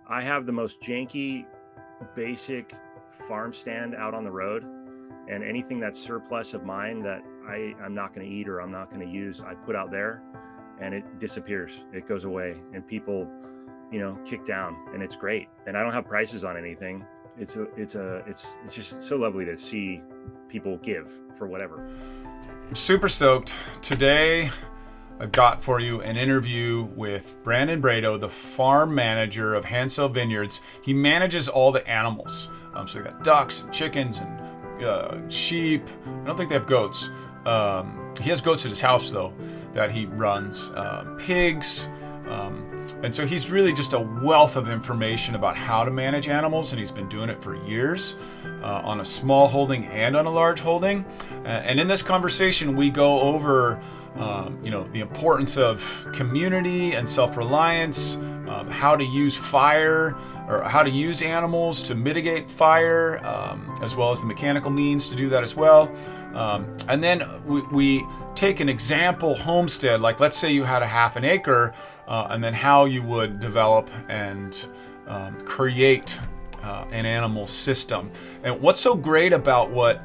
I have the most janky, basic farm stand out on the road, and anything that's surplus of mine that I'm not going to eat or I'm not going to use, I put out there, and it disappears. It goes away, and people, kick down, and it's great. And I don't have prices on anything. It's just so lovely to see people give for whatever. I'm super stoked. Today, I've got for you an interview with Bredo, the farm manager of Hanzell Vineyards. He manages all the animals. So they got ducks and chickens and sheep. I don't think they have goats. He has goats at his house, though, that he runs. Pigs. And so he's really just a wealth of information about how to manage animals, and he's been doing it for years on a small holding and on a large holding. And in this conversation, we go over the importance of community and self-reliance, how to use fire or how to use animals to mitigate fire, as well as the mechanical means to do that as well. And then we take an example homestead, like let's say you had a half an acre, and then how you would develop and create an animal system. And what's so great about what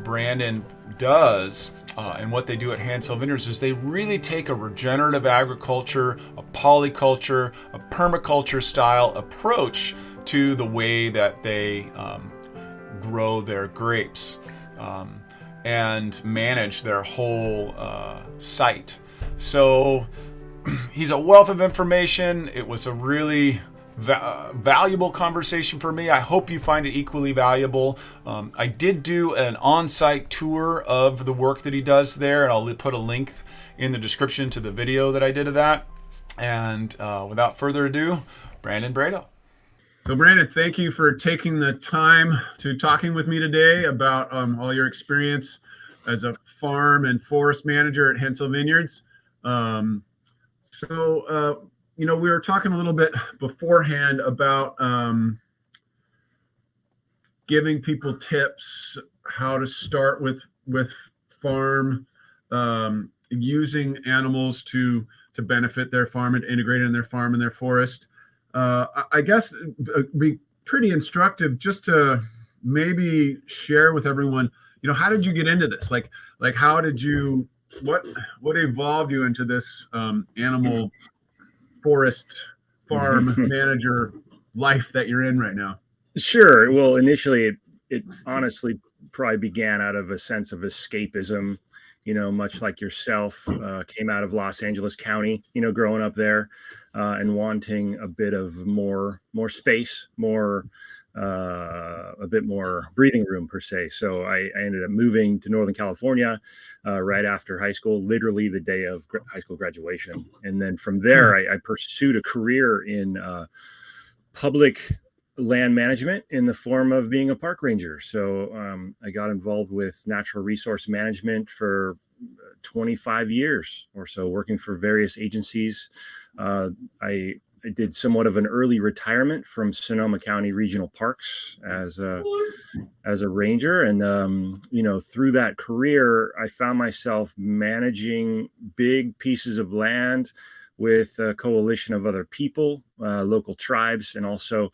Brandon does and what they do at Hanzell Vineyards is they really take a regenerative agriculture, a polyculture, a permaculture style approach to the way that they grow their grapes and manage their whole site. So he's a wealth of information. It was a really valuable conversation for me. I hope you find it equally valuable. I did do an on-site tour of the work that he does there, and I'll put a link in the description to the video that I did of that. And without further ado, Bredo. So Brandon, thank you for taking the time to talking with me today about all your experience as a farm and forest manager at Hanzell Vineyards. We were talking a little bit beforehand about giving people tips how to start with farm, using animals to benefit their farm and integrate in their farm and their forest. I guess it'd be pretty instructive just to maybe share with everyone, how did you get into this? Like how did you, what evolved you into this animal forest farm manager life that you're in right now? Sure. Well, initially it honestly probably began out of a sense of escapism, much like yourself, came out of Los Angeles County, growing up there, and wanting a bit of more space, a bit more breathing room per se. So I ended up moving to Northern California right after high school, literally the day of high school graduation. And then from there, I pursued a career in public land management in the form of being a park ranger. So I got involved with natural resource management for 25 years or so, working for various agencies. I did somewhat of an early retirement from Sonoma County Regional Parks as a ranger. And, through that career, I found myself managing big pieces of land with a coalition of other people, local tribes, and also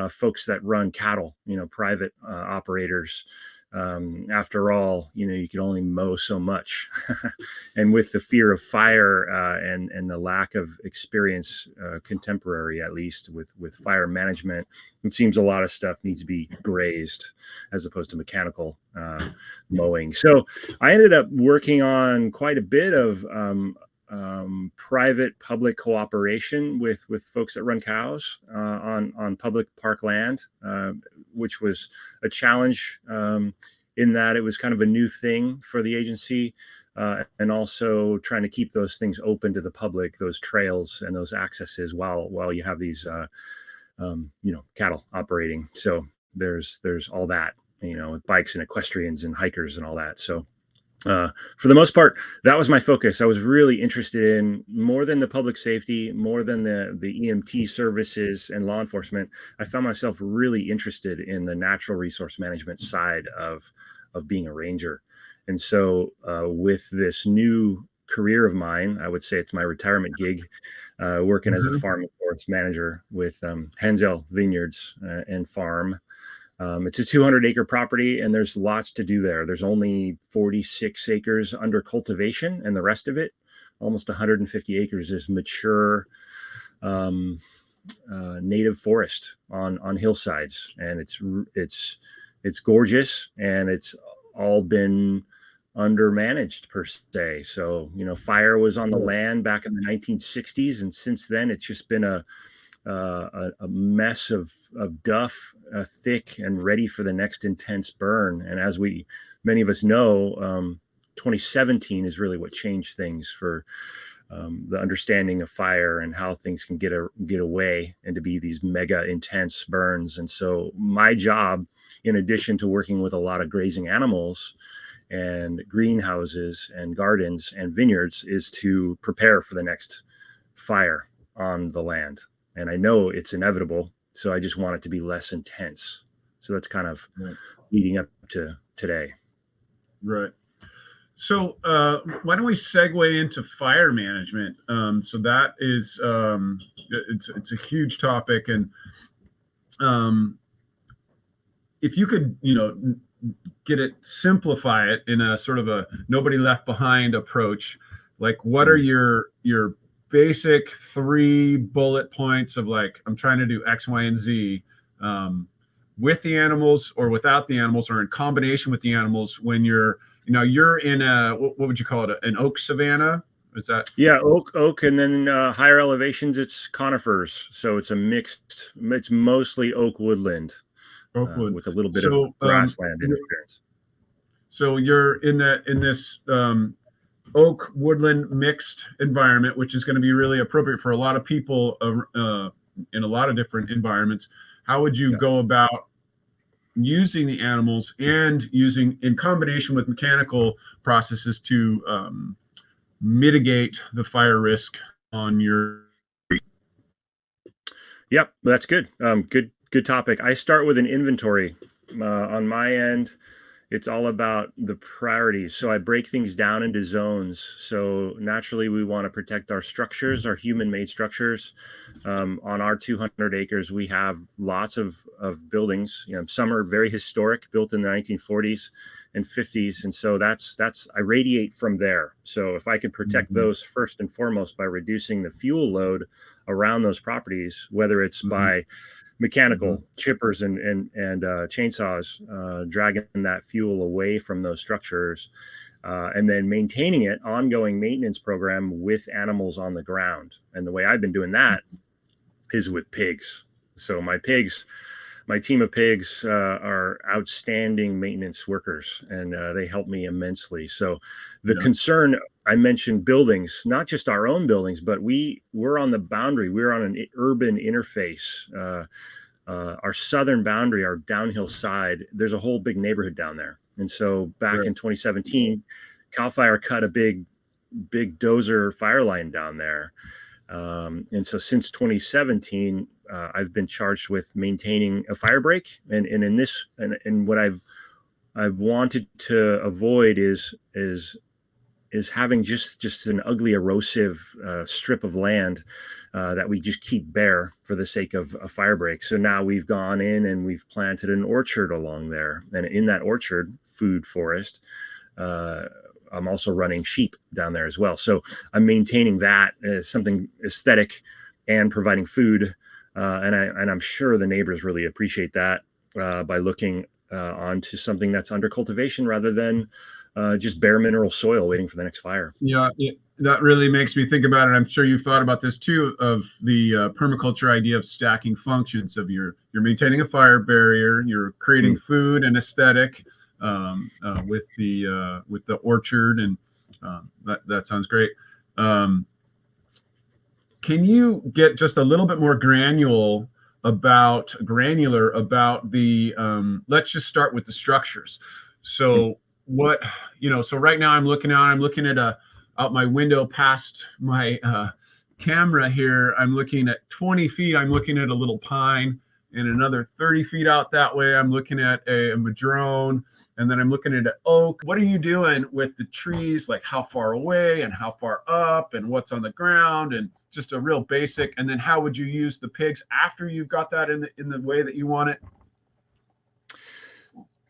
folks that run cattle, private operators. After all, you can only mow so much. And with the fear of fire and the lack of experience, contemporary at least, with fire management, it seems a lot of stuff needs to be grazed as opposed to mechanical mowing. So I ended up working on quite a bit of private public cooperation with folks that run cows on public park land, which was a challenge in that it was kind of a new thing for the agency, and also trying to keep those things open to the public, those trails and those accesses while you have these cattle operating. So there's all that, with bikes and equestrians and hikers and all that. So for the most part, that was my focus. I was really interested in more than the public safety, more than the EMT services and law enforcement. I found myself really interested in the natural resource management side of being a ranger. And so with this new career of mine, I would say it's my retirement gig, working as a farm and forest manager with Hanzell Vineyards and Farm. It's a 200-acre property, and there's lots to do there. There's only 46 acres under cultivation, and the rest of it, almost 150 acres, is mature native forest on hillsides, and it's gorgeous, and it's all been undermanaged per se. So, fire was on the land back in the 1960s, and since then it's just been a mess of duff, thick and ready for the next intense burn. And as many of us know, 2017 is really what changed things for the understanding of fire and how things can get away and to be these mega intense burns. And so my job, in addition to working with a lot of grazing animals and greenhouses and gardens and vineyards, is to prepare for the next fire on the land. And I know it's inevitable, so I just want it to be less intense. So that's kind of leading up to today. Right. So why don't we segue into fire management? So that is it's a huge topic, and if you could simplify it in a sort of a nobody left behind approach, like what are your basic 3 bullet points of, like, I'm trying to do X, Y, and Z with the animals or without the animals or in combination with the animals when you're in a, what would you call it? An oak savanna? Is that? Yeah, oak, and then higher elevations, it's conifers. So it's it's mostly oak woodland with a little bit of grassland interference. So you're in this oak woodland mixed environment, which is going to be really appropriate for a lot of people in a lot of different environments. How would you go about using the animals and using in combination with mechanical processes to mitigate the fire risk on your? Yep, that's good. Good topic. I start with an inventory. On my end, it's all about the priorities. So I break things down into zones. So naturally, we want to protect our structures, our human-made structures. On our 200 acres, we have lots of buildings. Some are very historic, built in the 1940s and 50s, and so that's I radiate from there. So if I can protect those first and foremost by reducing the fuel load around those properties, whether it's by mechanical chippers and chainsaws, dragging that fuel away from those structures, and then maintaining it, ongoing maintenance program with animals on the ground. And the way I've been doing that is with pigs. So my team of pigs are outstanding maintenance workers, and they help me immensely. So the concern, I mentioned buildings, not just our own buildings, but we're on the boundary. We're on an urban interface. Our southern boundary, our downhill side, there's a whole big neighborhood down there. And so back in 2017, CAL FIRE cut a big dozer fire line down there. And so since 2017, I've been charged with maintaining a fire break. And what I've wanted to avoid is having just an ugly, erosive strip of land that we just keep bare for the sake of a fire break. So now we've gone in and we've planted an orchard along there. And in that orchard, food forest, I'm also running sheep down there as well. So I'm maintaining that as something aesthetic and providing food. And I'm sure the neighbors really appreciate that by looking onto something that's under cultivation rather than just bare mineral soil waiting for the next fire. Yeah, that really makes me think about it. I'm sure you've thought about this too, of the permaculture idea of stacking functions. Of you're maintaining a fire barrier, you're creating food and aesthetic with the orchard, and that sounds great. Can you get just a little bit more granular about the let's just start with the structures. So so right now I'm looking at out my window past my camera here. I'm looking at 20 feet. I'm looking at a little pine, and another 30 feet out that way, I'm looking at a madrone, and then I'm looking at an oak. What are you doing with the trees? Like how far away and how far up and what's on the ground? And just a real basic. And then how would you use the pigs after you've got that in the way that you want it?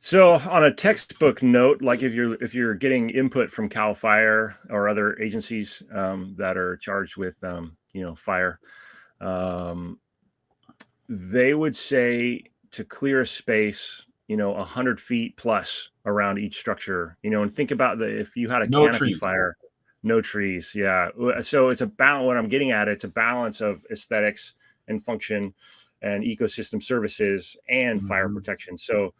So on a textbook note, like if you're getting input from CAL FIRE or other agencies that are charged with fire, they would say to clear a space 100 feet plus around each structure, and think about if you had a No canopy trees. fire, no trees. Yeah. So it's about what I'm getting at. It's a balance of aesthetics and function and ecosystem services and fire protection. So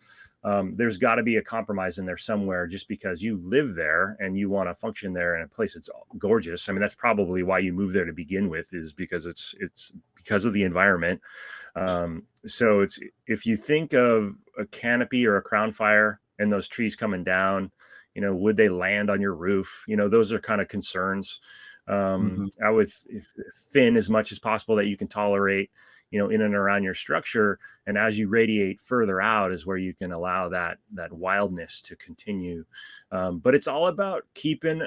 there's got to be a compromise in there somewhere, just because you live there and you want to function there in a place that's gorgeous. I mean, that's probably why you moved there to begin with, is because it's because of the environment. So if you think of a canopy or a crown fire and those trees coming down, would they land on your roof? Those are kind of concerns. I would thin as much as possible that you can tolerate, in and around your structure. And as you radiate further out is where you can allow that wildness to continue. But it's all about keeping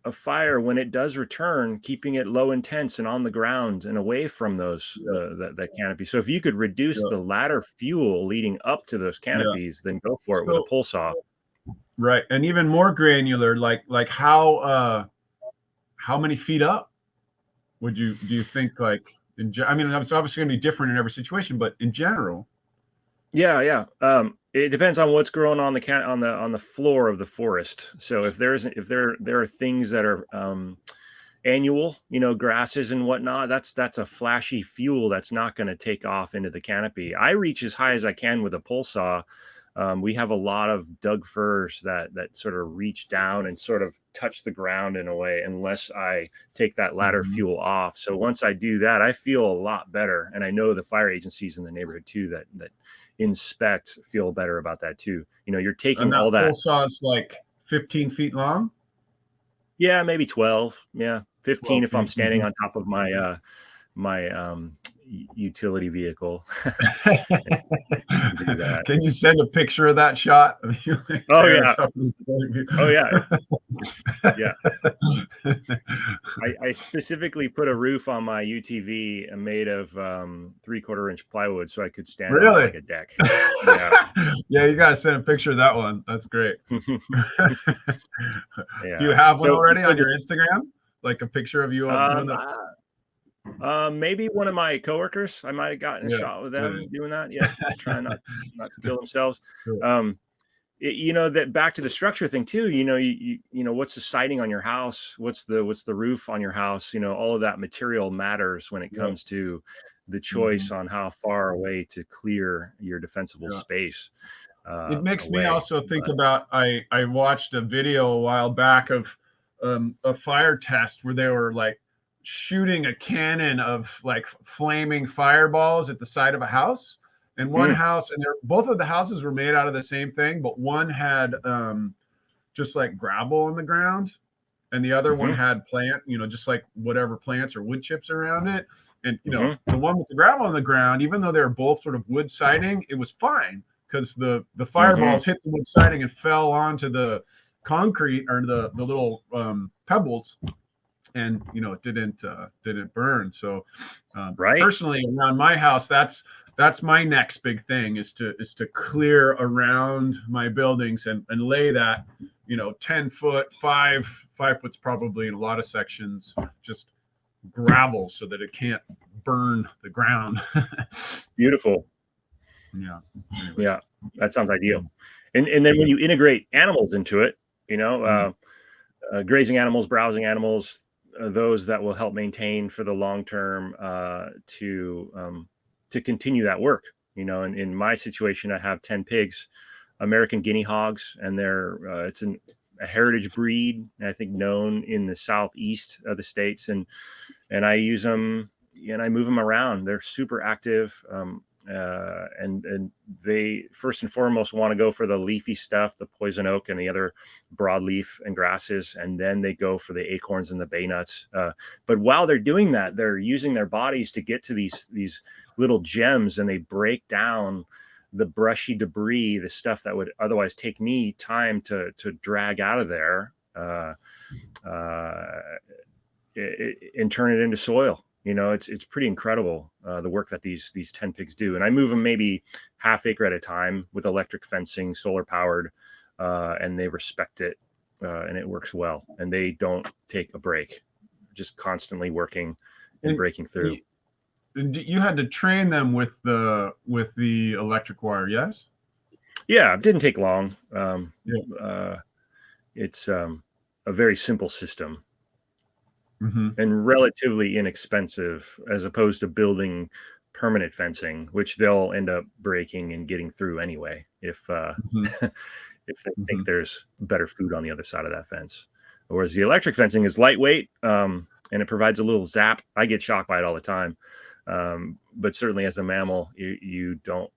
a fire, when it does return, keeping it low intense and on the ground and away from those that canopy. So if you could reduce the ladder fuel leading up to those canopies, then go for it with a pole saw. Right. And even more granular, like how many feet up do you think, like, I mean, it's obviously going to be different in every situation, but in general. Yeah. It depends on what's growing on the floor of the forest. So if there are things that are annual, grasses and whatnot, that's a flashy fuel that's not going to take off into the canopy. I reach as high as I can with a pole saw. We have a lot of Doug firs that sort of reach down and sort of touch the ground in a way, unless I take that ladder fuel off. So once I do that, I feel a lot better. And I know the fire agencies in the neighborhood too that inspect feel better about that too. You're taking all that. Pole saw is like 15 feet long. Yeah, maybe 12. Yeah, 15 if I'm standing on top of my utility vehicle. Can you send a picture of that shot? Oh yeah. Yeah. I specifically put a roof on my UTV made of 3/4 inch plywood so I could stand on it like a deck. Yeah, you gotta send a picture of that one. That's great. Yeah. Do you have one already on your Instagram? Like a picture of you doing that? Maybe one of my coworkers. I might have gotten a shot with them doing that. Yeah, trying not to kill themselves. That back to the structure thing too. What's the siding on your house? What's the roof on your house? All of that material matters when it comes to the choice on how far away to clear your defensible space. It makes me also think about. I watched a video a while back of a fire test where they were like shooting a cannon of like flaming fireballs at the side of a house, and one house, and both of the houses were made out of the same thing, but one had just like gravel on the ground, and the other one had just like whatever plants or wood chips around it. And the one with the gravel on the ground, even though they were both sort of wood siding, it was fine because the fireballs hit the wood siding and fell onto the concrete or the little pebbles, and it didn't burn. So personally, around my house, that's my next big thing is to clear around my buildings and lay that 10 foot, 5 foot's probably in a lot of sections, just gravel so that it can't burn the ground. Beautiful. Yeah, that sounds ideal. And then when you integrate animals into it, grazing animals, browsing animals, those that will help maintain for the long term to continue that work. In my situation, I have 10 pigs, American guinea hogs, and it's a heritage breed, I think, known in the southeast of the states, and I use them and I move them around. They're super active. And they first and foremost want to go for the leafy stuff, the poison oak and the other broadleaf and grasses, and then they go for the acorns and the bay nuts. But while they're doing that, they're using their bodies to get to these little gems, and they break down the brushy debris, the stuff that would otherwise take me time to drag out of there. and turn it into soil. It's pretty incredible, the work that these 10 pigs do. And I move them maybe half acre at a time with electric fencing, solar powered, and they respect it, and it works well. And they don't take a break, just constantly working and breaking through. You had to train them with the electric wire, yes? Yeah, it didn't take long. It's a very simple system. Mm-hmm. And relatively inexpensive, as opposed to building permanent fencing, which they'll end up breaking and getting through anyway if if they think there's better food on the other side of that fence. Whereas the electric fencing is lightweight, and it provides a little zap. I get shocked by it all the time, but certainly as a mammal, you don't.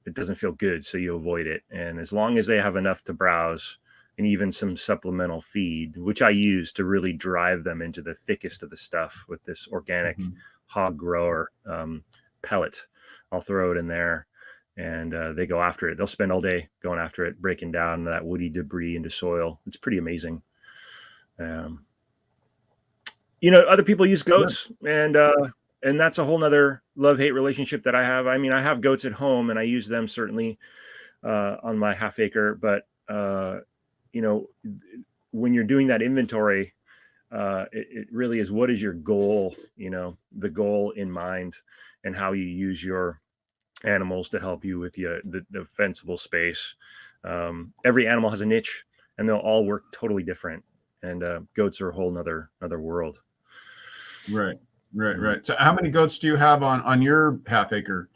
It doesn't feel good, so you avoid it. And as long as they have enough to browse, and even some supplemental feed, which I use to really drive them into the thickest of the stuff with this organic hog grower pellet. I'll throw it in there, and they go after it. They'll spend all day going after it, breaking down that woody debris into soil. It's pretty amazing. Other people use goats, and that's a whole nother love-hate relationship that I have. I mean, I have goats at home, and I use them certainly on my half acre, but when you're doing that inventory, it really is, what is your goal, the goal in mind, and how you use your animals to help you with the defensible space. Every animal has a niche, and they'll all work totally different. And goats are a whole nother world. Right. So how many goats do you have on your half acre?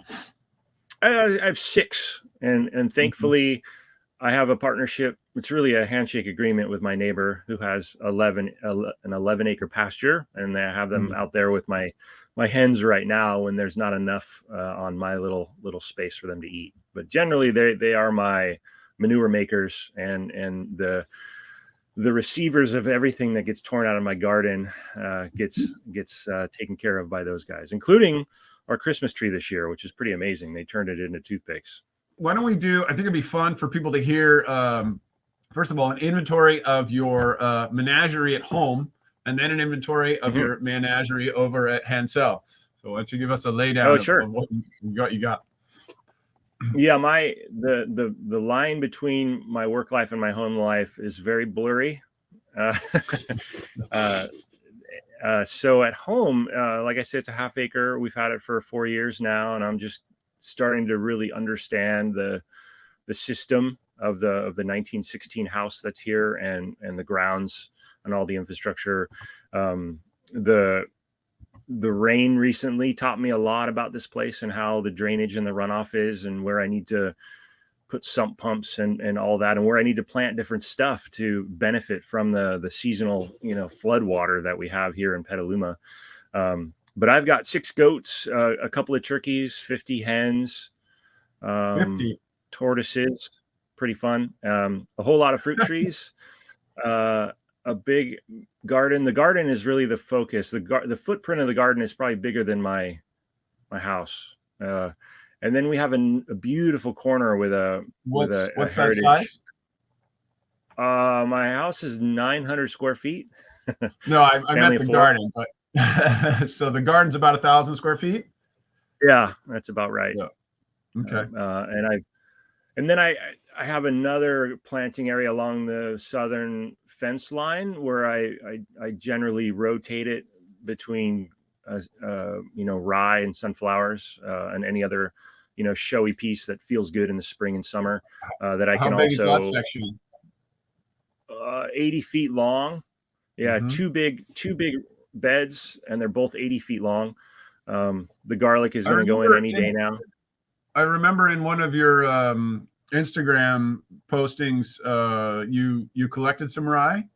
I have 6, and thankfully I have a partnership. It's really a handshake agreement with my neighbor who has an 11 acre pasture, and I have them out there with my hens right now when there's not enough on my little space for them to eat. But generally they are my manure makers and the receivers of everything that gets torn out of my garden gets taken care of by those guys, including our Christmas tree this year, which is pretty amazing. They turned it into toothpicks. Why don't we I think it'd be fun for people to hear, first of all, an inventory of your menagerie at home, and then an inventory of your menagerie over at Hanzell. So why don't you give us a laydown of what you got? Yeah, the line between my work life and my home life is very blurry. So at home, like I said, it's a half acre. We've had it for 4 years now, and I'm just starting to really understand the system of the 1916 house that's here, and the grounds and all the infrastructure. The rain recently taught me a lot about this place and how the drainage and the runoff is, and where I need to put sump pumps and all that, and where I need to plant different stuff to benefit from the seasonal, flood water that we have here in Petaluma. But I've got 6 goats, a couple of turkeys, 50 hens, 50 tortoises, pretty fun. A whole lot of fruit trees, a big garden. The garden is really the focus. The footprint of the garden is probably bigger than my house. And then we have a beautiful corner with a heritage. That size? My house is 900 square feet. No, I meant the garden, but so the garden's about 1,000 square feet. Yeah, that's about right. Yeah. Okay. And then I have another planting area along the southern fence line where I generally rotate it between rye and sunflowers, and any other showy piece that feels good in the spring and summer, that I can How big also is that section? 80 feet long. Yeah, Mhm. two big beds, and they're both 80 feet long. The garlic is going to go in any day now. I remember in one of your Instagram postings, you collected some rye.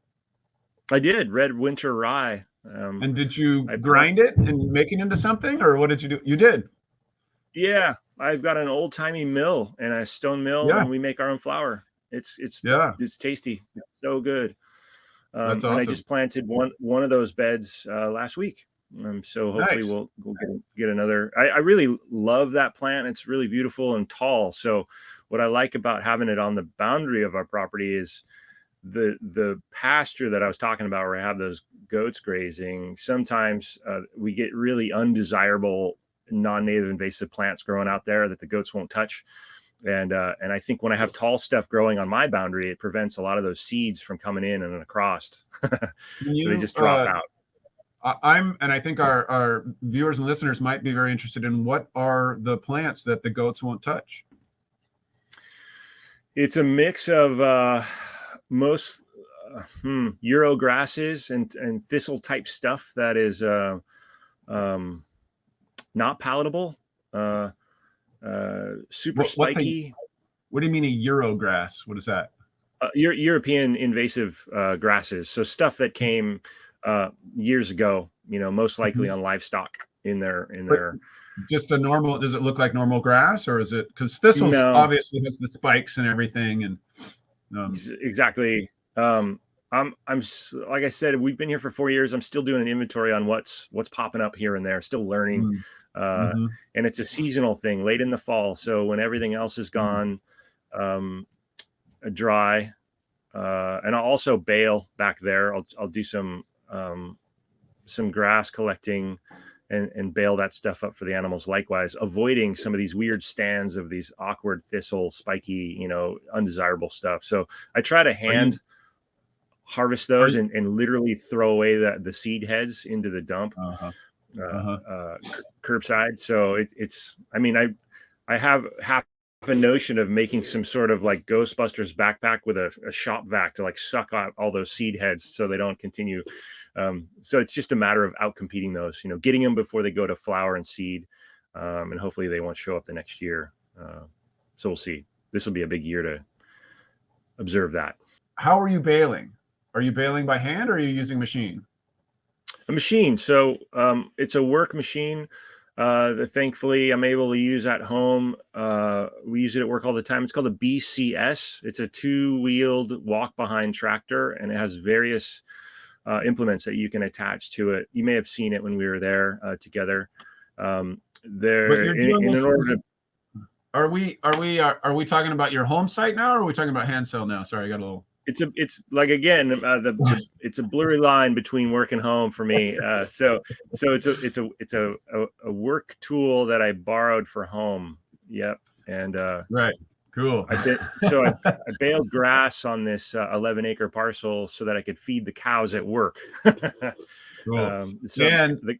I did, red winter rye. And did you grind it and make it into something, or what did you do? You did. Yeah, I've got an old timey mill and a stone mill, and we make our own flour. It's tasty. It's so good. That's awesome. And I just planted one of those beds last week. So hopefully we'll get another. I really love that plant. It's really beautiful and tall. So what I like about having it on the boundary of our property is the pasture that I was talking about, where I have those goats grazing, sometimes we get really undesirable non-native invasive plants growing out there that the goats won't touch. And I think when I have tall stuff growing on my boundary, it prevents a lot of those seeds from coming in and across. So they just drop out. And I think our viewers and listeners might be very interested in, what are the plants that the goats won't touch? It's a mix of most Euro grasses and thistle type stuff that is not palatable, super spiky. What do you mean a Euro grass? What is that? European invasive grasses. So stuff that came years ago, most likely on livestock in their. Just a normal, does it look like normal grass, or is it, because thistles obviously has the spikes and everything, and exactly. I'm like I said, we've been here for 4 years. I'm still doing an inventory on what's popping up here and there, still learning. And it's a seasonal thing late in the fall. So when everything else is gone, dry, and I'll also bale back there. I'll do some grass collecting and bale that stuff up for the animals. Likewise, avoiding some of these weird stands of these awkward thistle, spiky, undesirable stuff. So I try to hand harvest those and literally throw away the seed heads into the dump curbside. So I have half a notion of making some sort of like Ghostbusters backpack with a shop vac to like suck out all those seed heads so they don't continue. So it's just a matter of outcompeting those, getting them before they go to flower and seed, and hopefully they won't show up the next year. So we'll see. This will be a big year to observe that. How are you baling? Are you baling by hand, or are you using machine? A machine. So it's a work machine that thankfully I'm able to use at home. We use it at work all the time. It's called a BCS. It's a 2-wheeled walk-behind tractor, and it has various implements that you can attach to it. You may have seen it when we were there together. Are we talking about your home site now, or are we talking about Hanzell now? Sorry, I got a little. It's like, again, it's a blurry line between work and home for me. So it's a work tool that I borrowed for home. Yep. And right. Cool. I baled grass on this 11-acre parcel so that I could feed the cows at work. Cool. I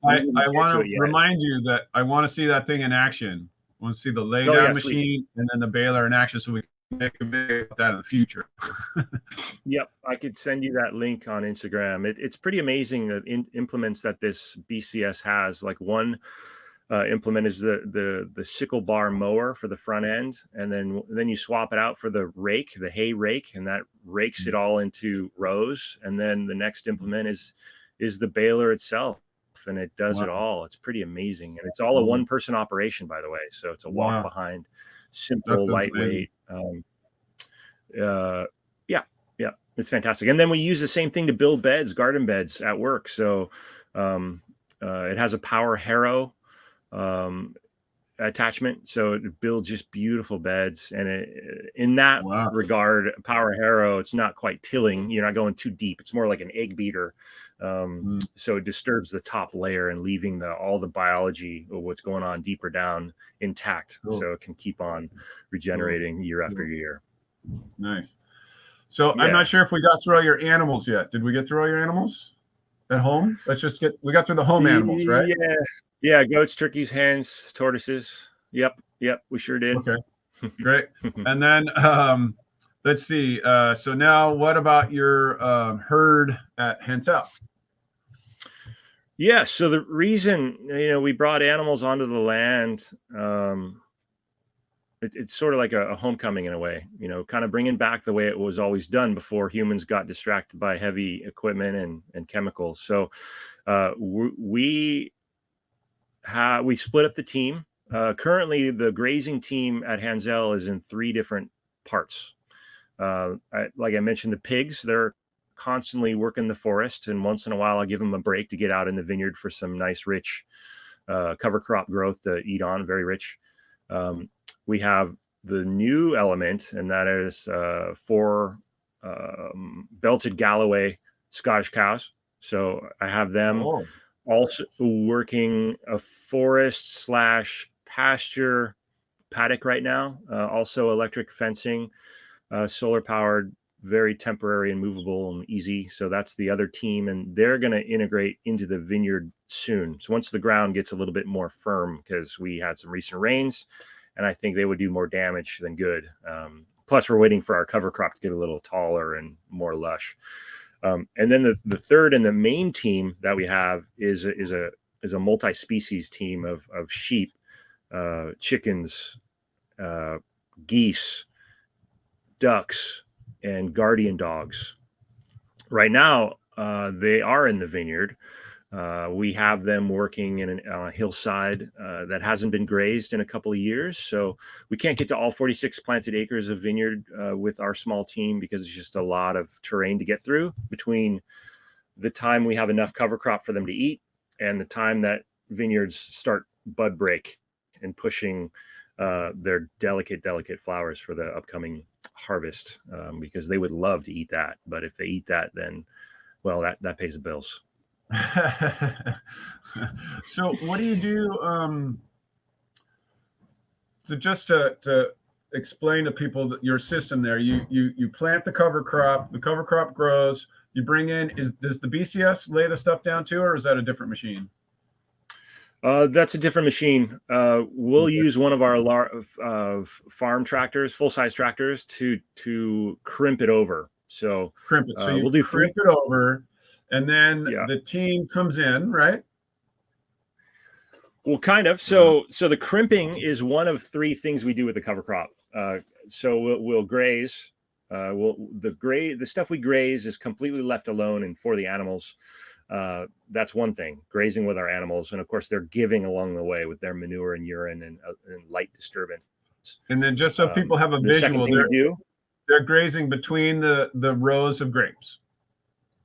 want to remind you that I want to see that thing in action. I want to see the laydown machine and then the baler in action, so we can make a video about that in the future. Yep, I could send you that link on Instagram. It's pretty amazing the implements that this BCS has. Like one implement is the sickle bar mower for the front end, and then you swap it out for the rake, the hay rake, and that rakes it all into rows. And then the next implement is the baler itself, and it does it all. It's pretty amazing, and it's all a one-person operation, by the way. So it's a walk behind, simple, lightweight. Yeah, it's fantastic. And then we use the same thing to build beds, garden beds at work. So it has a power harrow attachment, so it builds just beautiful beds. And in that regard, power harrow, it's not quite tilling. You're not going too deep. It's more like an egg beater. So it disturbs the top layer and leaving all the biology of what's going on deeper down intact. Cool. So it can keep on regenerating year after year. Nice. So I'm not sure if we got through all your animals yet. Did we get through all your animals at home? We got through the home animals, right? Yeah. Goats, turkeys, hens, tortoises. Yep. We sure did. Okay. Great. And then let's see. So now what about your herd at Hanzell? Yeah. So the reason, we brought animals onto the land, it's sort of like a homecoming in a way, kind of bringing back the way it was always done before humans got distracted by heavy equipment and chemicals. So we split up the team. Currently, the grazing team at Hanzell is in 3 different parts. Like I mentioned, the pigs, they're constantly working the forest, and once in a while I give them a break to get out in the vineyard for some nice, rich cover crop growth to eat on, very rich. We have the new element, and that is 4 belted Galloway Scottish cows. So I have them also working a forest slash pasture paddock right now. Also electric fencing, solar powered, very temporary and movable and easy. So that's the other team, and they're going to integrate into the vineyard soon. So once the ground gets a little bit more firm, because we had some recent rains, and I think they would do more damage than good. Plus, we're waiting for our cover crop to get a little taller and more lush. And then the third and the main team that we have is a multi-species team of sheep, chickens, geese, ducks, and guardian dogs. Right now, they are in the vineyard. We have them working in a hillside that hasn't been grazed in a couple of years. So we can't get to all 46 planted acres of vineyard with our small team, because it's just a lot of terrain to get through between the time we have enough cover crop for them to eat and the time that vineyards start bud break and pushing their delicate flowers for the upcoming harvest, because they would love to eat that. But if they eat that, then, well, that pays the bills. So what do you do? So just to explain to people that your system there, you plant the cover crop grows, you bring in, does the BCS lay the stuff down too, or is that a different machine? That's a different machine. We'll use one of our farm tractors, full-size tractors, to crimp it over. So Crimp it. So you we'll do crimp it over, and then the team comes in, right? Well, kind of. So the crimping is one of three things we do with the cover crop. So we'll graze. The stuff we graze is completely left alone and for the animals. That's one thing, grazing with our animals, and of course they're giving along the way with their manure and urine and light disturbance. And then, just so people have a visual, they're grazing between the rows of grapes.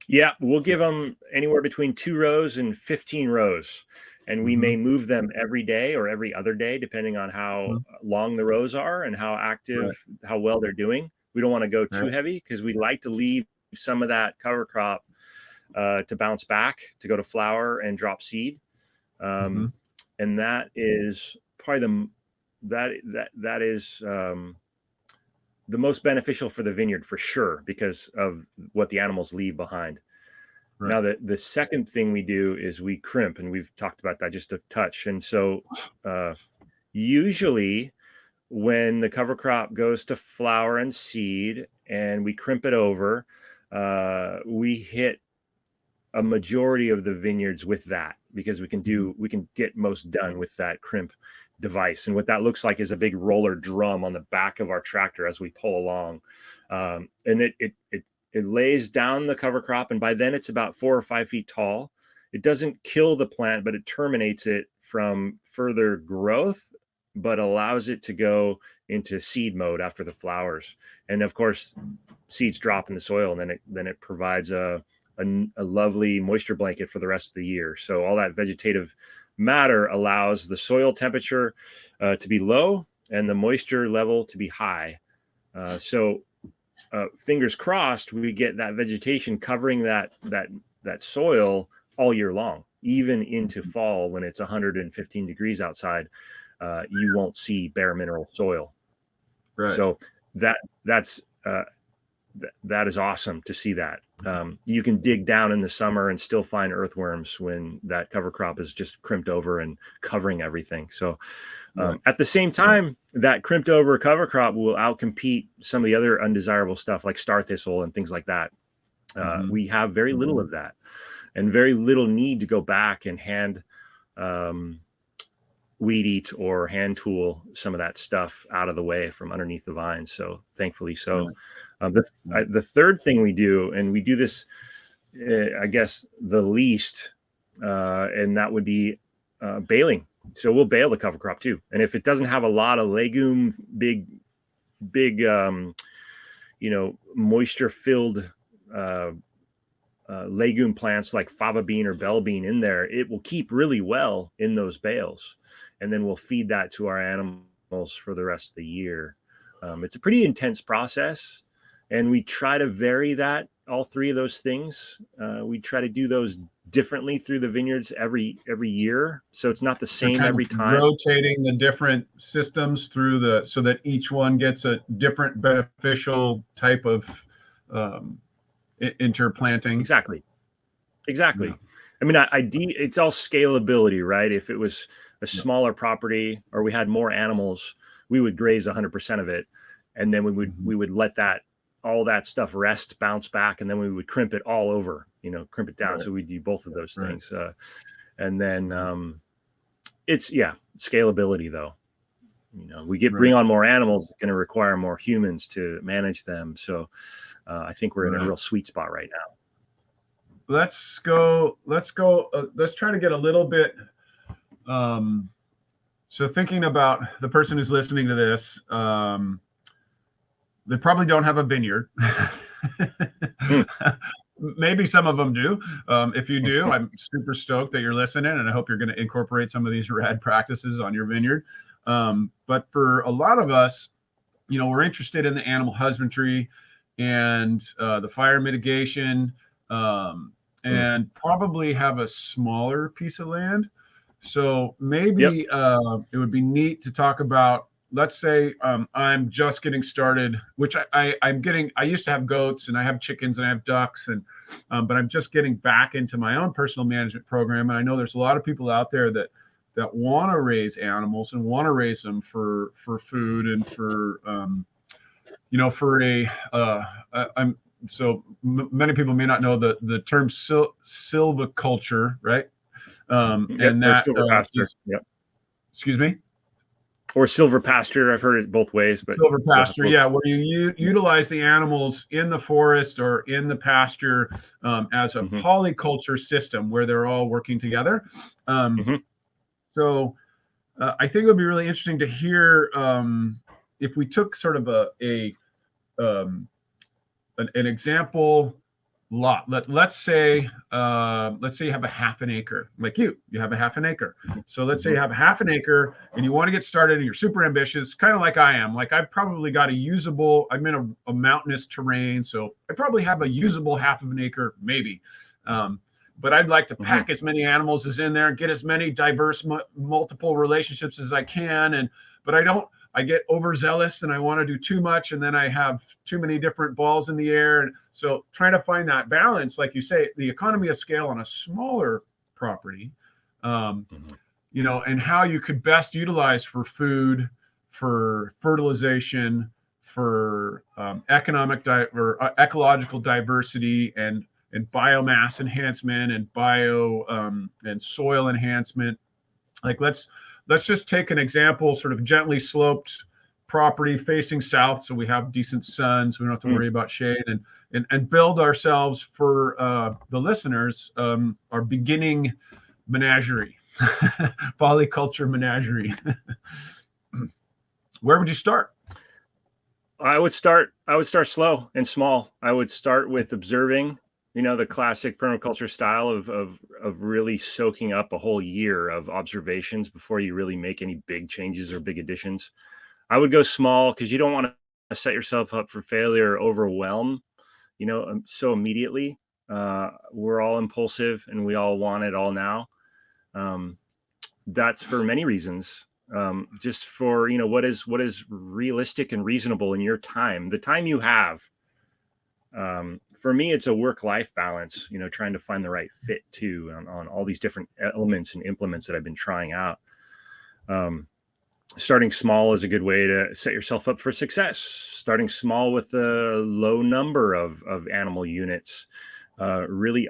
Yeah, we'll give them anywhere between 2 rows and 15 rows, and we may move them every day or every other day, depending on how long the rows are and how active, how well they're doing. We don't want to go too heavy, because we like to leave some of that cover crop to bounce back, to go to flower and drop seed. And that is probably that is the most beneficial for the vineyard, for sure, because of what the animals leave behind. Now, the second thing we do is we crimp, and we've talked about that just a touch. And so usually when the cover crop goes to flower and seed and we crimp it over, we hit a majority of the vineyards with that, because we can get most done with that crimp device. And what that looks like is a big roller drum on the back of our tractor as we pull along. And it lays down the cover crop, and by then it's about 4 or 5 feet tall. It doesn't kill the plant, but it terminates it from further growth, but allows it to go into seed mode after the flowers. And of course, seeds drop in the soil, and then it provides a lovely moisture blanket for the rest of the year. So all that vegetative matter allows the soil temperature to be low and the moisture level to be high. So fingers crossed, we get that vegetation covering that soil all year long, even into fall when it's 115 degrees outside. You won't see bare mineral soil. Right. So that is awesome to see that. You can dig down in the summer and still find earthworms when that cover crop is just crimped over and covering everything. So at the same time, that crimped over cover crop will outcompete some of the other undesirable stuff like star thistle and things like that. We have very little of that, and very little need to go back and hand weed eat or hand tool some of that stuff out of the way from underneath the vines. So thankfully so. The third thing we do, and we do this, I guess, the least, and that would be baling. So we'll bale the cover crop too. And if it doesn't have a lot of legume, big, moisture filled legume plants like fava bean or bell bean in there, it will keep really well in those bales. And then we'll feed that to our animals for the rest of the year. It's a pretty intense process. and we try to vary that, all three of those things. We try to do those differently through the vineyards every year, so it's not the same kind every of time. rotating the different systems through so that each one gets a different beneficial type of interplanting. Exactly. Yeah. I mean, it's all scalability, right? If it was a smaller property or we had more animals, we would graze 100% of it, and then we would let all that stuff rest, bounce back, and then we would crimp it all over, crimp it down. Right. So we do both of those Right. things, and then it's scalability though. Bring on more animals, it's going to require more humans to manage them. So I think we're in a real sweet spot right now. Let's try to get a little bit. So thinking about the person who's listening to this, they probably don't have a vineyard. Maybe some of them do. If you do, I'm super stoked that you're listening, and I hope you're going to incorporate some of these rad practices on your vineyard. But for a lot of us, we're interested in the animal husbandry and the fire mitigation, and probably have a smaller piece of land. So maybe it would be neat to talk about, let's say I'm just getting started, which I used to have goats, and I have chickens, and I have ducks, but I'm just getting back into my own personal management program. And I know there's a lot of people out there that want to raise animals and want to raise them for food and for many people may not know the term silviculture, right? And that excuse me. Or silver pasture. I've heard it both ways, but silver pasture, where you utilize the animals in the forest or in the pasture as a polyculture system where they're all working together. So I think it would be really interesting to hear if we took sort of an example lot. Let's say you have a half an acre, like you have a half an acre. So let's say you have a half an acre and you want to get started and you're super ambitious, kind of like I am. Like I've probably got I'm in a mountainous terrain, so I probably have a usable half of an acre, maybe. But I'd like to pack as many animals as in there and get as many diverse, multiple relationships as I can. But I get overzealous and I want to do too much, and then I have too many different balls in the air. And so trying to find that balance, like you say, the economy of scale on a smaller property, and how you could best utilize for food, for fertilization, for ecological diversity and biomass enhancement and and soil enhancement. Like let's just take an example, sort of gently sloped property facing south, so we have decent sun, so we don't have to worry about shade, and build ourselves for the listeners our beginning menagerie, polyculture menagerie. Where would you start? I would start slow and small. I would start with observing, the classic permaculture style of really soaking up a whole year of observations before you really make any big changes or big additions. I would go small because you don't want to set yourself up for failure or overwhelm, so immediately. We're all impulsive and we all want it all now. That's for many reasons. Just for, what is realistic and reasonable in your time, the time you have. For me, it's a work-life balance, trying to find the right fit too on all these different elements and implements that I've been trying out. Starting small is a good way to set yourself up for success. Starting small with a low number of animal units, really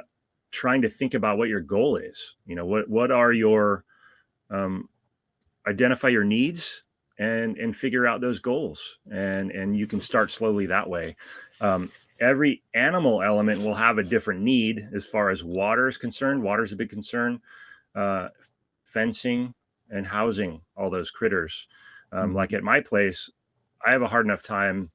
trying to think about what your goal is. What are your, identify your needs and figure out those goals. And you can start slowly that way. Every animal element will have a different need as far as water is concerned. Water is a big concern. Fencing and housing all those critters. Like at my place, I have a hard enough time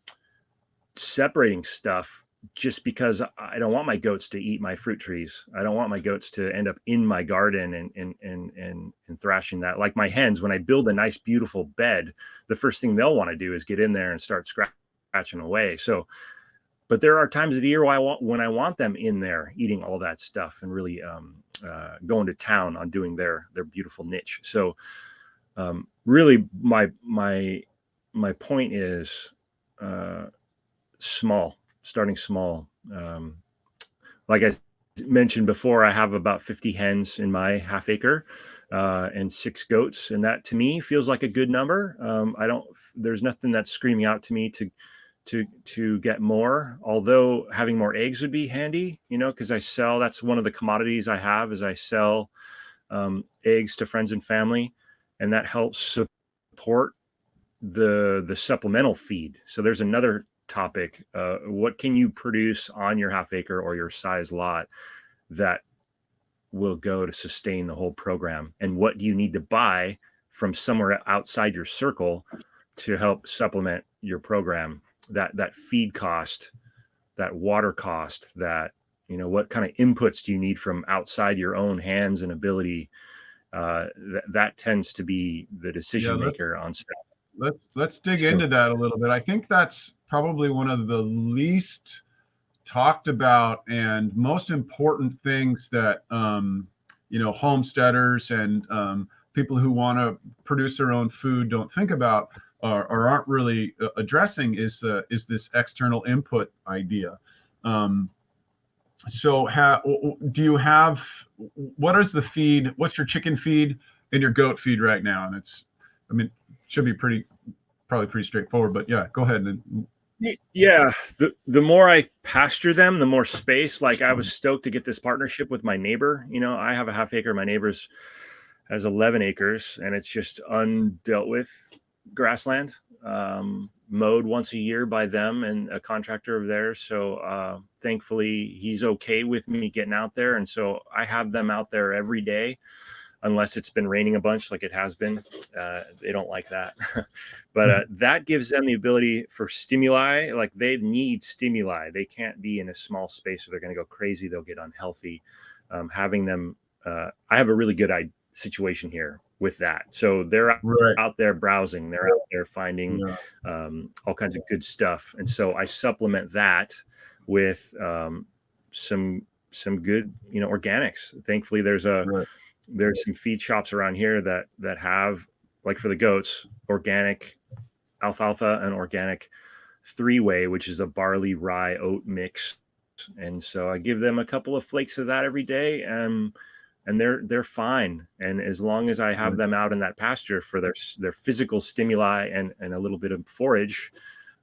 separating stuff just because I don't want my goats to eat my fruit trees. I don't want my goats to end up in my garden and thrashing that. Like my hens, when I build a nice, beautiful bed, the first thing they'll want to do is get in there and start scratching away. So but there are times of the year when I want them in there eating all that stuff and really going to town on doing their beautiful niche. So really my point is starting small. Like I mentioned before, I have about 50 hens in my half acre and 6 goats. And that to me feels like a good number. There's nothing that's screaming out to me to get more, although having more eggs would be handy, because that's one of the commodities I have is I sell eggs to friends and family, and that helps support the supplemental feed. So there's another topic. What can you produce on your half acre or your size lot that will go to sustain the whole program? And what do you need to buy from somewhere outside your circle to help supplement your program? That feed cost, that water cost, that, what kind of inputs do you need from outside your own hands and ability? That tends to be the decision maker on stuff. Let's dig into that a little bit. I think that's probably one of the least talked about and most important things that homesteaders and people who want to produce their own food don't think about or aren't really addressing is this external input idea. So do you have, what is the feed? What's your chicken feed and your goat feed right now? And should be probably pretty straightforward, but yeah, go ahead. Yeah. The more I pasture them, the more space. Like I was stoked to get this partnership with my neighbor. I have a half acre. My neighbor's has 11 acres and it's just undealt with grassland, mowed once a year by them and a contractor of theirs. So thankfully he's okay with me getting out there. And so I have them out there every day, unless it's been raining a bunch like it has been. They don't like that. But that gives them the ability for stimuli. Like they need stimuli. They can't be in a small space or they're going to go crazy. They'll get unhealthy. Having them, I have a really good situation here with that. So they're out there browsing. They're out there finding all kinds of good stuff. And so I supplement that with some good, organics. Thankfully, there's some feed shops around here that have, like for the goats, organic alfalfa and organic 3-way, which is a barley, rye, oat mix. And so I give them a couple of flakes of that every day, and they're fine. And as long as I have them out in that pasture for their physical stimuli and a little bit of forage,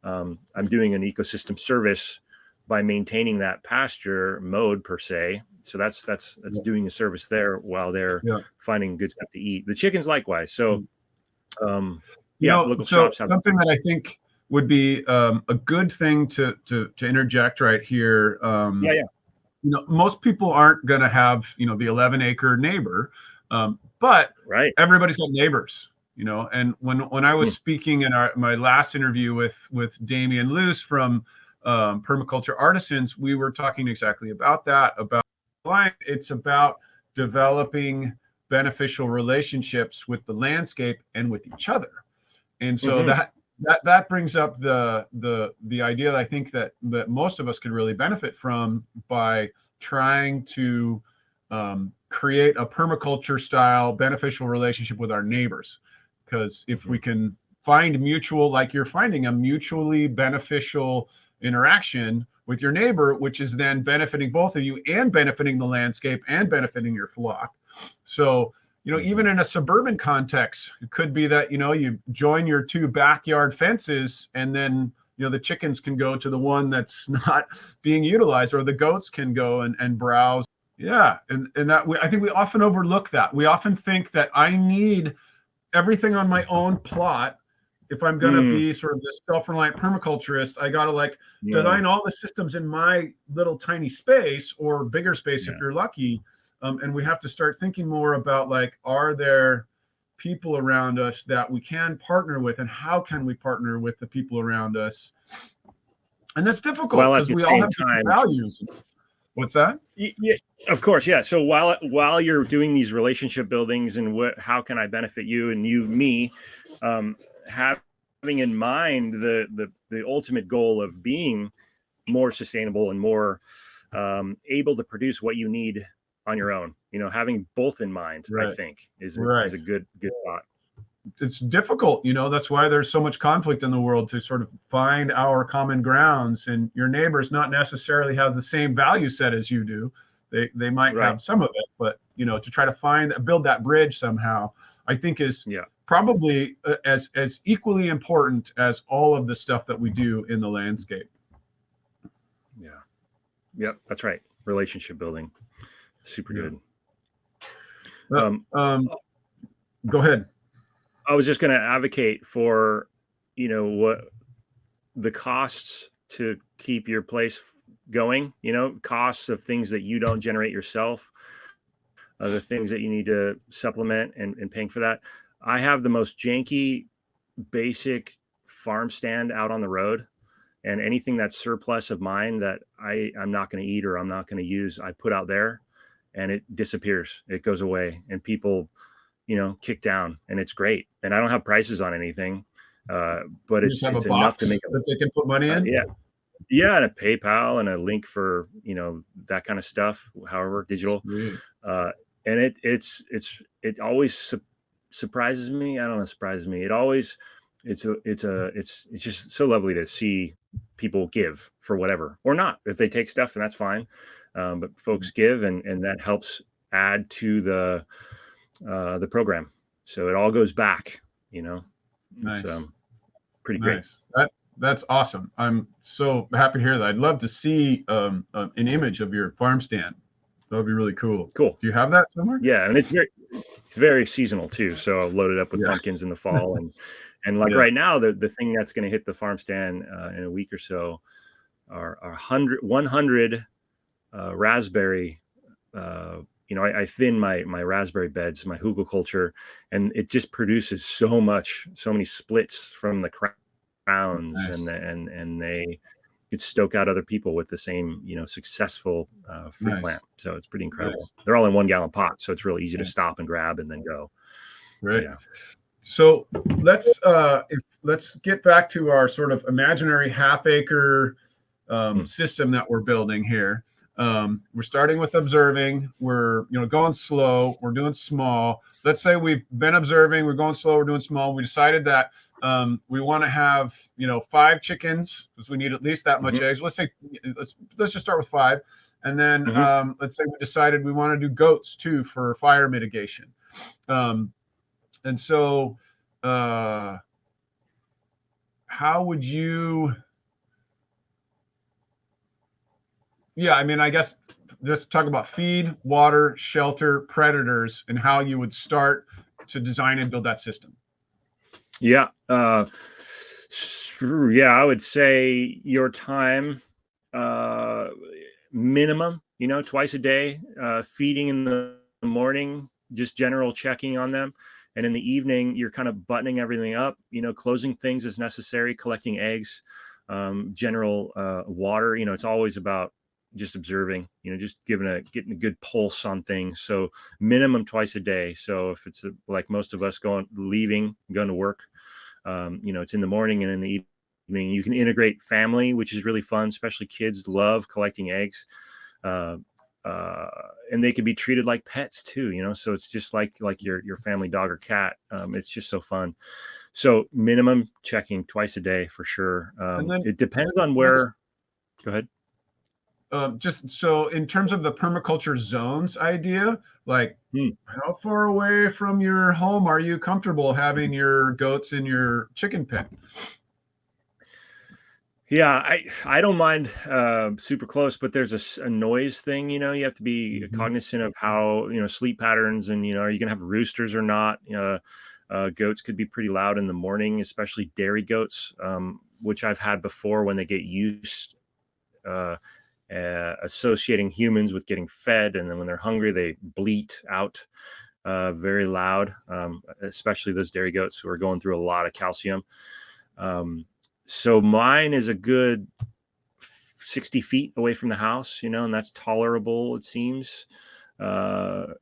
I'm doing an ecosystem service by maintaining that pasture mode per se. So that's doing a service there while they're finding good stuff to eat. The chickens likewise. So local shops have something that I think would be a good thing to interject right here. Most people aren't going to have the 11-acre neighbor, but everybody's got neighbors. And when I was speaking in my last interview with Damian Luce from Permaculture Artisans, we were talking exactly about that. It's about developing beneficial relationships with the landscape and with each other. And so that brings up the idea that I think that most of us could really benefit from by trying to create a permaculture style beneficial relationship with our neighbors. Because if we can find like you're finding a mutually beneficial interaction with your neighbor, which is then benefiting both of you and benefiting the landscape and benefiting your flock. So, even in a suburban context, it could be that, you join your 2 backyard fences and then, the chickens can go to the one that's not being utilized, or the goats can go and browse. Yeah. And that I think we often overlook that. We often think that I need everything on my own plot. If I'm going to be sort of this self-reliant permaculturist, I got to design all the systems in my little tiny space or bigger space if you're lucky. And we have to start thinking more about are there people around us that we can partner with, and how can we partner with the people around us? And that's difficult because we all have different values. What's that? Yeah, of course. Yeah. So while you're doing these relationship buildings and how can I benefit you and me, having in mind the ultimate goal of being more sustainable and more able to produce what you need on your own. Having both in mind, I think, is a good thought. It's difficult, that's why there's so much conflict in the world, to sort of find our common grounds. And your neighbors not necessarily have the same value set as you do. They might have some of it, but to try to build that bridge somehow, I think is probably as equally important as all of the stuff that we do in the landscape. Yep, that's right. Relationship building, super good. Go ahead. I was just going to advocate for, what the costs to keep your place going, costs of things that you don't generate yourself, the things that you need to supplement and paying for that. I have the most janky, basic farm stand out on the road, and anything that's surplus of mine that I'm not going to eat or I'm not going to use, I put out there, and it disappears. It goes away, and people, kick down, and it's great. And I don't have prices on anything, but it's enough to make that they can put money in. Yeah, and a PayPal and a link for that kind of stuff, however digital. And it always surprises me. I don't know, surprises me. It's just so lovely to see people give for whatever or not. If they take stuff, then that's fine. But folks give, and that helps add to the program. So it all goes back, Nice. It's pretty great. That's awesome. I'm so happy to hear that. I'd love to see an image of your farm stand. That would be really cool. Cool. Do you have that somewhere? Yeah, and it's very seasonal too. So I'll load it up with pumpkins in the fall, and like right now, the thing that's going to hit the farm stand in a week or so are 100 raspberry. I thin my raspberry beds, my hugelkultur, and it just produces so many splits from the crowns, nice. and they could stoke out other people with the same, successful fruit plant. So it's pretty incredible. Nice. They're all in 1 gallon pots, so it's real easy to stop and grab and then go. Right. Yeah. So let's get back to our sort of imaginary half-acre system that we're building here. We're starting with observing. We're going slow. We're doing small. Let's say we've been observing. We're going slow. We're doing small. We decided that we want to have 5 chickens because we need at least that much eggs. Let's say let's just start with 5, and then let's say we decided we want to do goats too for fire mitigation. And so, how would you? Yeah, I mean, I guess just talk about feed, water, shelter, predators, and how you would start to design and build that system. Yeah. I would say your time, minimum, twice a day, feeding in the morning, just general checking on them. And in the evening, you're kind of buttoning everything up, closing things as necessary, collecting eggs, general water. It's always about just observing, just getting a good pulse on things. So minimum twice a day. So if it's like most of us going to work, it's in the morning and in the evening. You can integrate family, which is really fun, especially kids love collecting eggs. And they could be treated like pets too, so it's just like your family dog or cat. It's just so fun. So minimum checking twice a day for sure. It depends on where. Go ahead. Just so in terms of the permaculture zones idea, like how far away from your home are you comfortable having your goats in your chicken pen? Yeah, I don't mind super close, but there's a noise thing, you have to be cognizant of how, sleep patterns and, are you going to have roosters or not? Goats could be pretty loud in the morning, especially dairy goats, which I've had before when they get used associating humans with getting fed, and then when they're hungry they bleat out very loud, especially those dairy goats who are going through a lot of calcium. So mine is a good 60 feet away from the house, and that's tolerable, it seems, and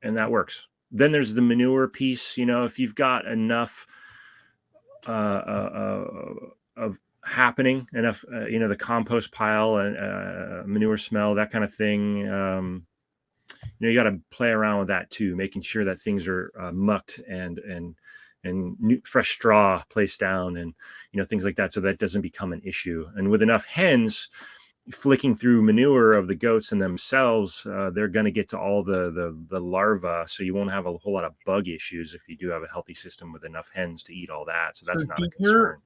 that works. Then there's the manure piece. If you've got enough of happening, enough, the compost pile and manure smell, that kind of thing. You got to play around with that too, making sure that things are mucked and new, fresh straw placed down, and things like that, so that doesn't become an issue. And with enough hens flicking through manure of the goats and themselves, they're going to get to all the larvae, so you won't have a whole lot of bug issues if you do have a healthy system with enough hens to eat all that. So that's not a concern.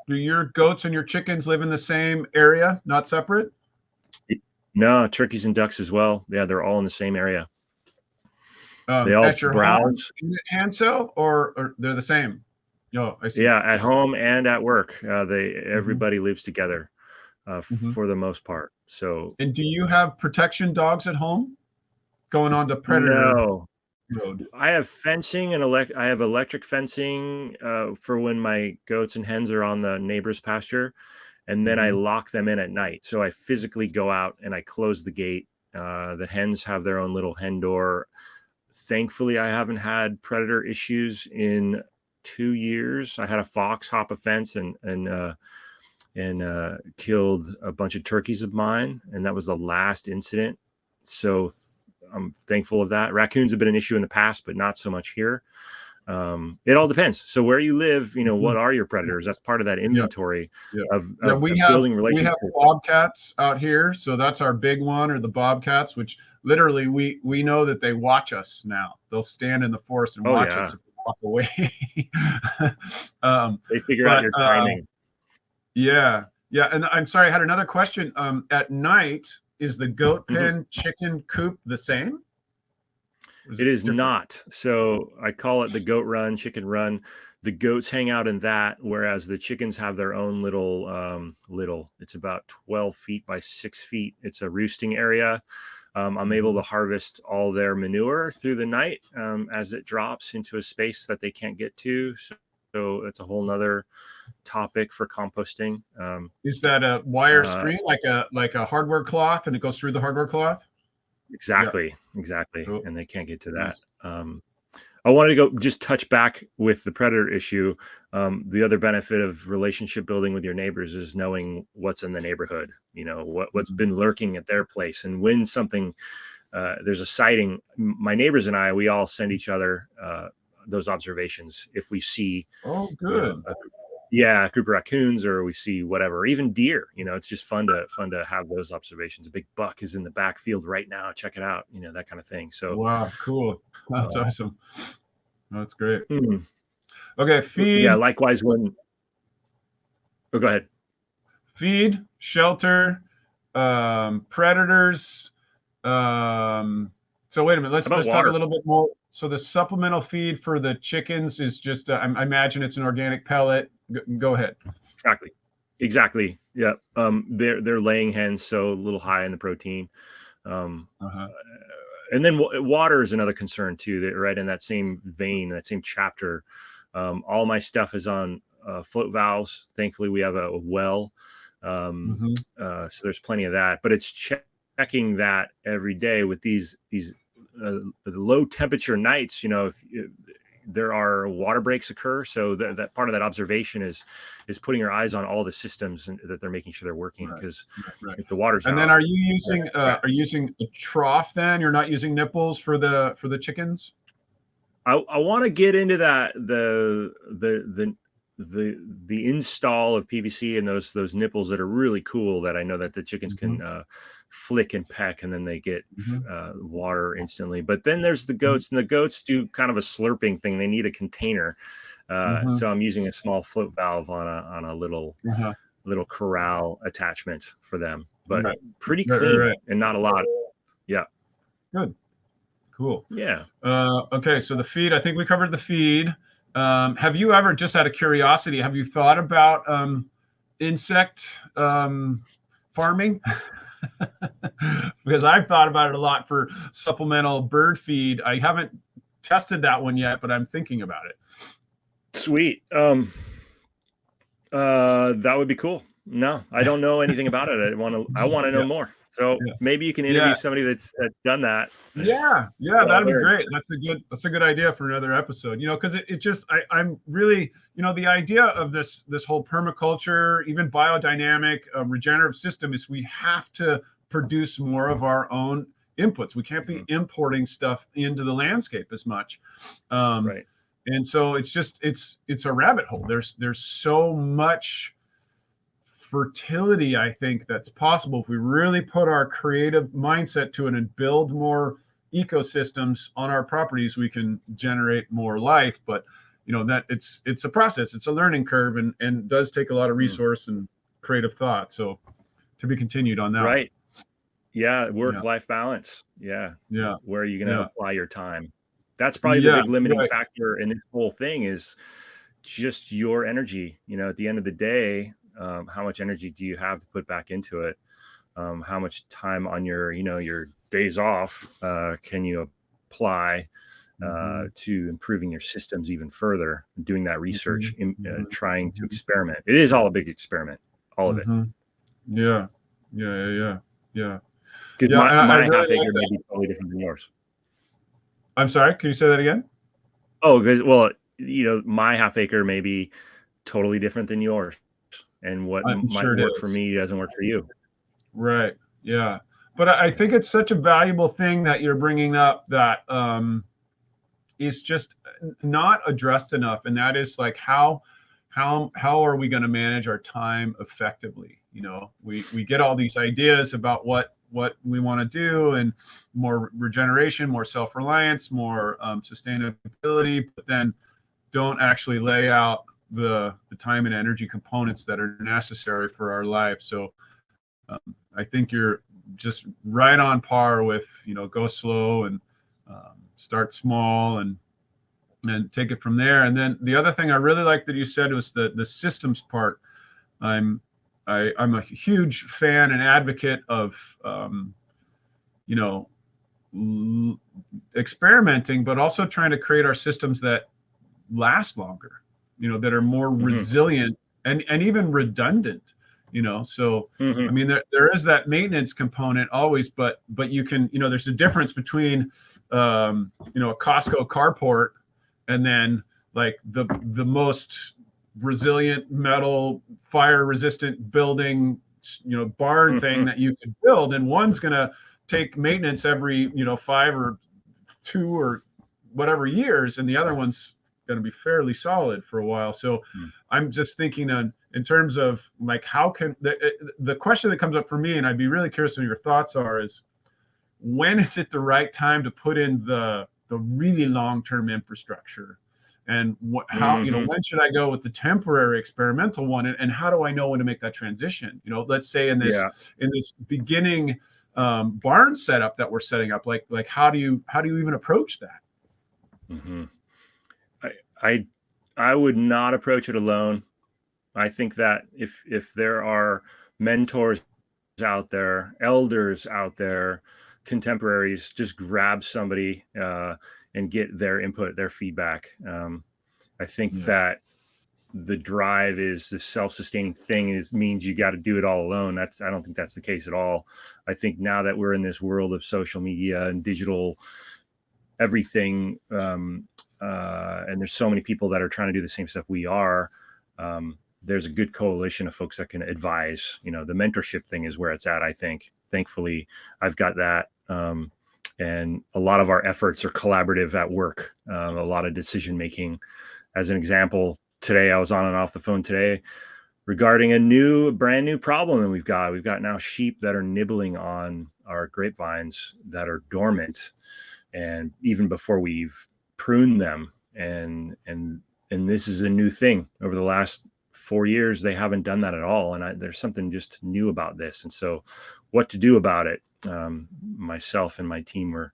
Do your goats and your chickens live in the same area, not separate? No, turkeys and ducks as well. Yeah, they're all in the same area. They all at your browse home in Hanzell, or they're the same? I see. Yeah, at home and at work. Everybody lives together for the most part. So. And do you have protection dogs at home going on to predator? No. Road? I have fencing and I have electric fencing for when my goats and hens are on the neighbor's pasture, and then I lock them in at night. So I physically go out and I close the gate. The hens have their own little hen door. Thankfully, I haven't had predator issues in 2 years. I had a fox hop a fence and killed a bunch of turkeys of mine, and that was the last incident. So I'm thankful of that. Raccoons have been an issue in the past, but not so much here. It all depends. So where you live, what are your predators? That's part of that inventory of building relationships. We have bobcats out here, so that's our big one, or the bobcats, which literally we know that they watch us now. They'll stand in the forest and watch us if we walk away. They figure out your timing. Yeah. And I'm sorry, I had another question. At night, is the goat pen chicken coop the same? It is not. So I call it the goat run, chicken run. The goats hang out in that, whereas the chickens have their own little, it's about 12 feet by 6 feet. It's a roosting area. I'm able to harvest all their manure through the night as it drops into a space that they can't get to. So it's a whole nother topic for composting. Is that a wire screen, like a hardware cloth, and it goes through the hardware cloth? Exactly. Cool. And they can't get to that. I wanted to go just touch back with the predator issue. The other benefit of relationship building with your neighbors is knowing what's in the neighborhood, what's been lurking at their place. And when something, there's a sighting, my neighbors and I, we all send each other those observations. If we see a group of raccoons, or we see whatever, even deer, it's just fun to have those observations. A big buck is in the backfield right now, check it out, that kind of thing. So wow, cool. That's awesome. That's great. Okay, feed. Yeah, likewise when go ahead. Feed, shelter, predators. So wait a minute, let's talk a little bit more. So the supplemental feed for the chickens is just I imagine it's an organic pellet. Go ahead. Exactly. Yeah. They're laying hens, so a little high in the protein. And then water is another concern too. That right in that same vein, that same chapter. All my stuff is on float valves. Thankfully, we have a well, so there's plenty of that. But it's checking that every day with these low temperature nights. If there are water breaks occur, so that part of that observation is putting your eyes on all the systems and that they're making sure they're working, because if the water's out. And then are you using a trough? Then you're not using nipples for the chickens? I want to get into that the install of PVC and those nipples that are really cool, that I know that the chickens can flick and peck, and then they get water instantly. But then there's the goats, and the goats do kind of a slurping thing. They need a container, so I'm using a small float valve on a little corral attachment for them. But pretty clean and not a lot. Yeah. Good. Cool. Yeah. Okay, so the feed, I think we covered the feed. Have you ever, just out of curiosity, have you thought about insect farming? Because I've thought about it a lot for supplemental bird feed. I haven't tested that one yet, but I'm thinking about it. Sweet. That would be cool. No, I don't know anything about it. I want to know Yeah, more. So yeah, maybe you can interview yeah. somebody that's done that. Yeah, What I've that'd be heard. great. That's a good idea for another episode. Because it just I'm really, the idea of this whole permaculture, even biodynamic, regenerative system is we have to produce more of our own inputs. We can't be Mhm. importing stuff into the landscape as much. Um, Right. and so it's a rabbit hole. There's so much fertility, I think, that's possible if we really put our creative mindset to it and build more ecosystems on our properties. We can generate more life, but that it's a process, it's a learning curve, and does take a lot of Mm. resource and creative thought. So to be continued on that one. Right. Yeah. Yeah, Work-life balance. Yeah. yeah, Where are you going to yeah, apply your time? That's probably the yeah, big limiting right. factor in this whole thing is just your energy. At the end of the day, how much energy do you have to put back into it? How much time on your days off can you apply Hmm. to improving your systems even further, doing that Hmm. research, Hmm. trying to Hmm. experiment. It is all a big experiment, all of it. Hmm. Yeah, yeah, yeah, yeah, yeah, Because yeah. my, And I my really half like acre may that. be totally different than yours. I'm sorry, can you say that again? Oh, because, well, my half acre may be totally different than yours. And what I'm might sure it work for is. me doesn't work for you. Right. Yeah. But I think it's such a valuable thing that you're bringing up that is just not addressed enough, and that is like how are we going to manage our time effectively? We get all these ideas about what we want to do, and more regeneration, more self-reliance, more sustainability, but then don't actually lay out the time and energy components that are necessary for our life. So I think you're just right on par with, go slow and start small, and take it from there. And then the other thing I really like that you said was the systems part. I'm I'm a huge fan and advocate of you know experimenting, but also trying to create our systems that last longer, that are more Hmm. resilient and even redundant. So I Hmm. mean, there is that maintenance component always, but you can, there's a difference between a Costco carport and then like the most resilient metal fire resistant building, barn thing Hmm. that you could build, and one's going to take maintenance every 5 or 2 or whatever years, and the other one's going to be fairly solid for a while. So I'm just thinking in terms of like, how can the question that comes up for me, and I'd be really curious what your thoughts are, is when is it the right time to put in the really long-term infrastructure, and how, Hmm. when should I go with the temporary experimental one, and how do I know when to make that transition? Let's say Yeah. in this beginning barn setup that we're setting up, like how do you even approach that? Hmm. I, I I would not approach it alone. I think that if there are mentors out there, elders out there, contemporaries, just grab somebody and get their input, their feedback. I think Yeah. that the drive is the self-sustaining thing is means you got to do it all alone. I don't think that's the case at all. I think now that we're in this world of social media and digital everything, and there's so many people that are trying to do the same stuff we are. There's a good coalition of folks that can advise. The mentorship thing is where it's at. I think, thankfully, I've got that. And a lot of our efforts are collaborative at work. A lot of decision making. As an example, today I was on and off the phone today regarding a brand new problem that we've got now sheep that are nibbling on our grapevines that are dormant, and even before we've pruned them. And this is a new thing. Over the last 4 years they haven't done that at all, and there's something just new about this. And so what to do about it, myself and my team were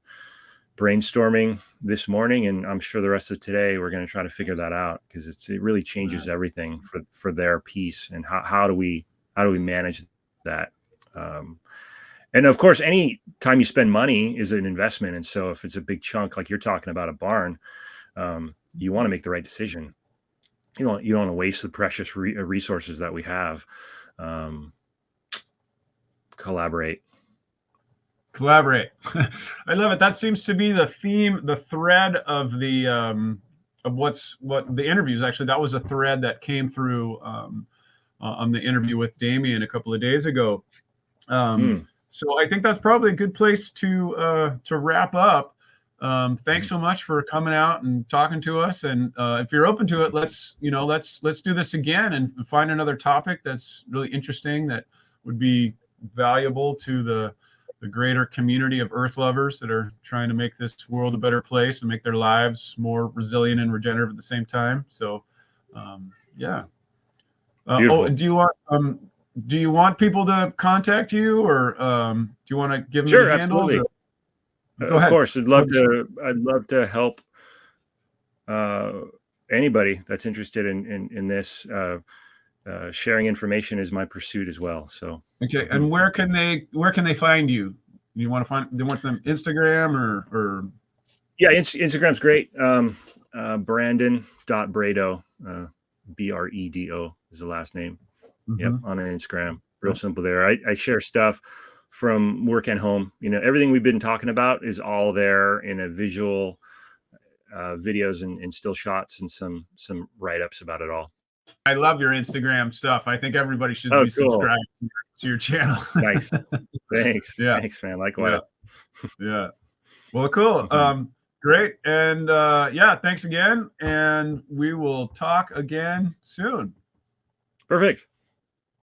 brainstorming this morning, and I'm sure the rest of today we're going to try to figure that out, because it really changes everything for their piece. And how do we manage that? And of course, any time you spend money is an investment. And so if it's a big chunk, like you're talking about a barn, you want to make the right decision. You don't want to waste the precious resources that we have. collaborate. I love it. That seems to be the theme, the thread of the what the interviews. Actually, that was a thread that came through on the interview with Damien a couple of days ago. So I think that's probably a good place to wrap up. Thanks so much for coming out and talking to us. And if you're open to it, let's do this again and find another topic that's really interesting that would be valuable to the greater community of earth lovers that are trying to make this world a better place and make their lives more resilient and regenerative at the same time. So, yeah. Do you want people to contact you, or do you want to give them any handles? Absolutely. Of course, I'd love to help anybody that's interested in this. Sharing information is my pursuit as well. So okay, and where can they find you? You want them Instagram or? Yeah, Instagram's great. Brandon.Bredo, Bredo is the last name. Yep, on Instagram. Real simple there. I share stuff from work and home. Everything we've been talking about is all there in a visual, videos and still shots and some write-ups about it all. I love your Instagram stuff. I think everybody should be subscribed to your channel. Nice. Thanks. Yeah. Thanks, man. Likewise. Yeah. Well, cool. Great. And thanks again. And we will talk again soon. Perfect.